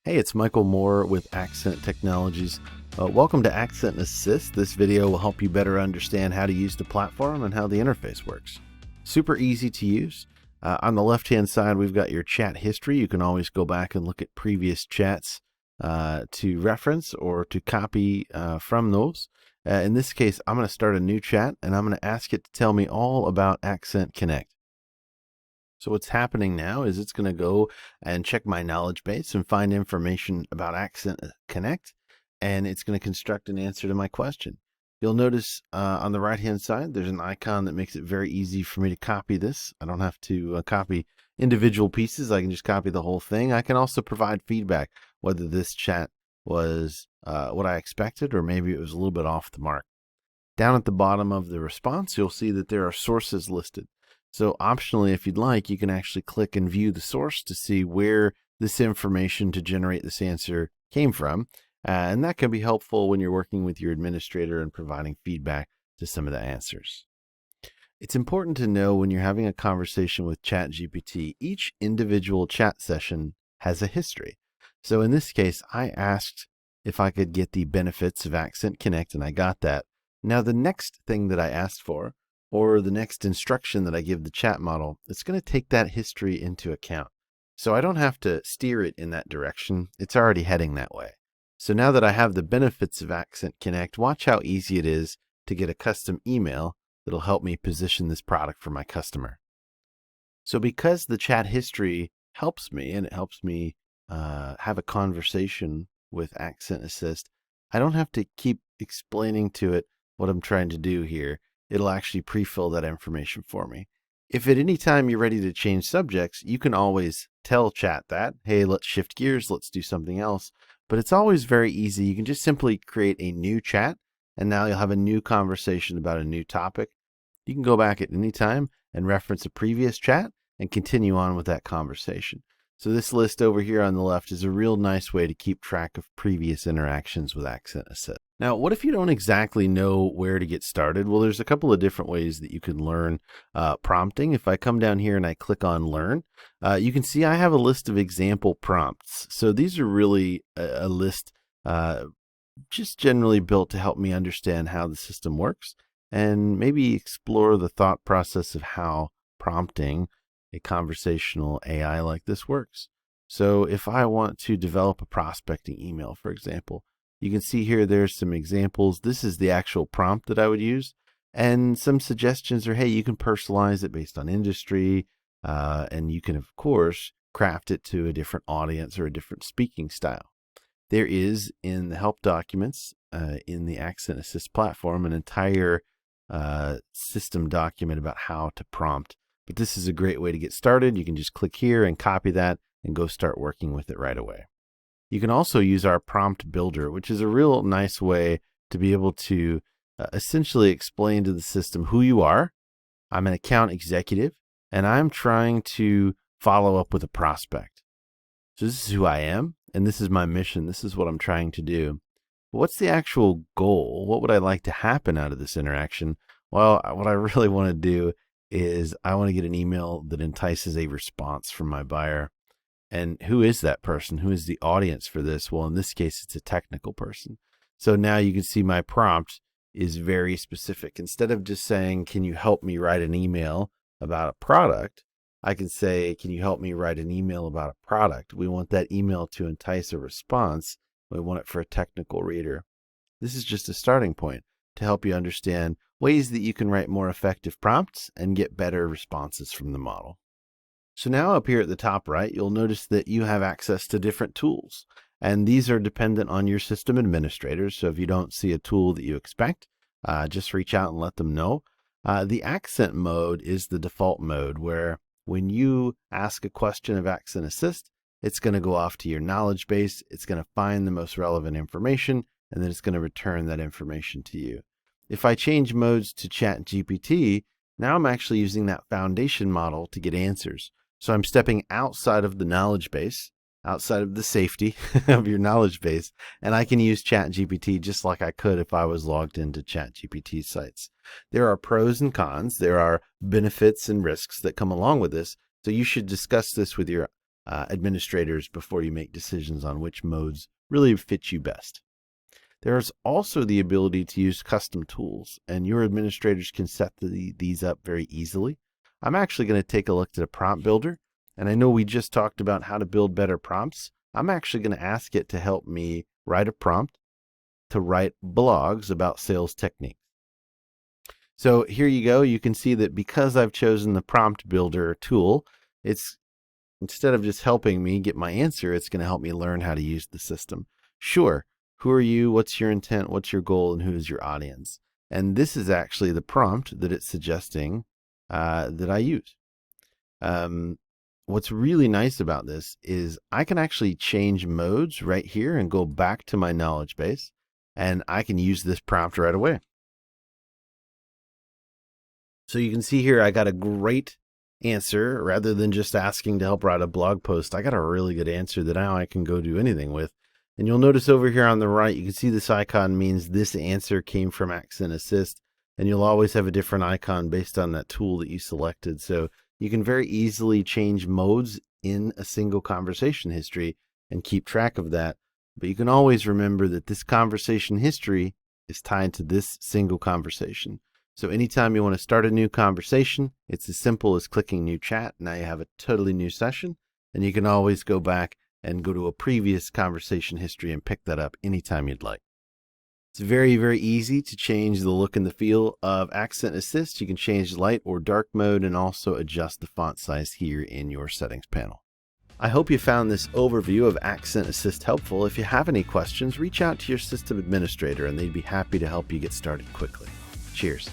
Hey, it's Michael Moore with Accent Technologies. Welcome to Accent Assist. This video will help you better understand how to use the platform and how the interface works. Super easy to use. On the left-hand side, we've got your chat history. You can always go back and look at previous chats to reference or to copy from those. In this case, I'm going to start a new chat and I'm going to ask it to tell me all about Accent Connect. So what's happening now is it's going to go and check my knowledge base and find information about Accent Connect, and it's going to construct an answer to my question. You'll notice on the right-hand side, there's an icon that makes it very easy for me to copy this. I don't have to copy individual pieces. I can just copy the whole thing. I can also provide feedback, whether this chat was what I expected or maybe it was a little bit off the mark. Down at the bottom of the response, you'll see that there are sources listed. So optionally, if you'd like, you can actually click and view the source to see where this information to generate this answer came from. And that can be helpful when you're working with your administrator and providing feedback to some of the answers. It's important to know when you're having a conversation with ChatGPT, each individual chat session has a history. So in this case, I asked if I could get the benefits of Accent Connect, and I got that. Now, the next thing that I asked for, or the next instruction that I give the chat model, it's going to take that history into account. So I don't have to steer it in that direction. It's already heading that way. So now that I have the benefits of Accent Connect, watch how easy it is to get a custom email that'll help me position this product for my customer. So because the chat history helps me and it helps me have a conversation with Accent Assist, I don't have to keep explaining to it what I'm trying to do here. It'll actually pre-fill that information for me. If at any time you're ready to change subjects, you can always tell chat that, hey, let's shift gears, let's do something else. But it's always very easy. You can just simply create a new chat, and now you'll have a new conversation about a new topic. You can go back at any time and reference a previous chat and continue on with that conversation. So this list over here on the left is a real nice way to keep track of previous interactions with Accent Assist. Now, what if you don't exactly know where to get started? Well, there's a couple of different ways that you can learn prompting. If I come down here and I click on Learn, you can see I have a list of example prompts. So these are really a list just generally built to help me understand how the system works and maybe explore the thought process of how prompting a conversational AI like this works. So if I want to develop a prospecting email, for example, you can see here there's some examples. This is the actual prompt that I would use. And some suggestions are, hey, you can personalize it based on industry. And you can, of course, craft it to a different audience or a different speaking style. There is in the help documents in the Accent Assist platform an entire system document about how to prompt. But this is a great way to get started. You can just click here and copy that and go start working with it right away. You can also use our prompt builder, which is a real nice way to be able to essentially explain to the system who you are. I'm an account executive and I'm trying to follow up with a prospect. So this is who I am and this is my mission. This is what I'm trying to do. But what's the actual goal? What would I like to happen out of this interaction? Well, what I really want to do is I want to get an email that entices a response from my buyer. And who is that person? Who is the audience for this? Well, in this case, it's a technical person. So now you can see my prompt is very specific. Instead of just saying, can you help me write an email about a product? I can say, can you help me write an email about a product? We want that email to entice a response. We want it for a technical reader. This is just a starting point to help you understand ways that you can write more effective prompts and get better responses from the model. So now up here at the top right, you'll notice that you have access to different tools. And these are dependent on your system administrators. So if you don't see a tool that you expect, just reach out and let them know. The accent mode is the default mode where when you ask a question of Accent Assist, it's going to go off to your knowledge base. It's going to find the most relevant information, and then it's going to return that information to you. If I change modes to ChatGPT, now I'm actually using that foundation model to get answers. So I'm stepping outside of the knowledge base, outside of the safety of your knowledge base, and I can use ChatGPT just like I could if I was logged into ChatGPT sites. There are pros and cons. There are benefits and risks that come along with this. So you should discuss this with your administrators before you make decisions on which modes really fit you best. There's also the ability to use custom tools, and your administrators can set these up very easily. I'm actually going to take a look at a prompt builder, and I know we just talked about how to build better prompts. I'm actually going to ask it to help me write a prompt to write blogs about sales techniques. So here you go. You can see that because I've chosen the prompt builder tool, it's instead of just helping me get my answer, it's going to help me learn how to use the system. Sure, who are you? What's your intent? What's your goal? And who is your audience? And this is actually the prompt that it's suggesting that I use. What's really nice about this is I can actually change modes right here and go back to my knowledge base, and I can use this prompt right away. So you can see here, I got a great answer. Rather than just asking to help write a blog post, I got a really good answer that now I can go do anything with. And you'll notice over here on the right, you can see this icon means this answer came from Accent Assist, and you'll always have a different icon based on that tool that you selected. So you can very easily change modes in a single conversation history and keep track of that. But you can always remember that this conversation history is tied to this single conversation. So anytime you want to start a new conversation, it's as simple as clicking new chat. Now you have a totally new session, and you can always go back and go to a previous conversation history and pick that up anytime you'd like. It's very, very easy to change the look and the feel of Accent Assist. You can change light or dark mode and also adjust the font size here in your settings panel. I hope you found this overview of Accent Assist helpful. If you have any questions, reach out to your system administrator and they'd be happy to help you get started quickly. Cheers.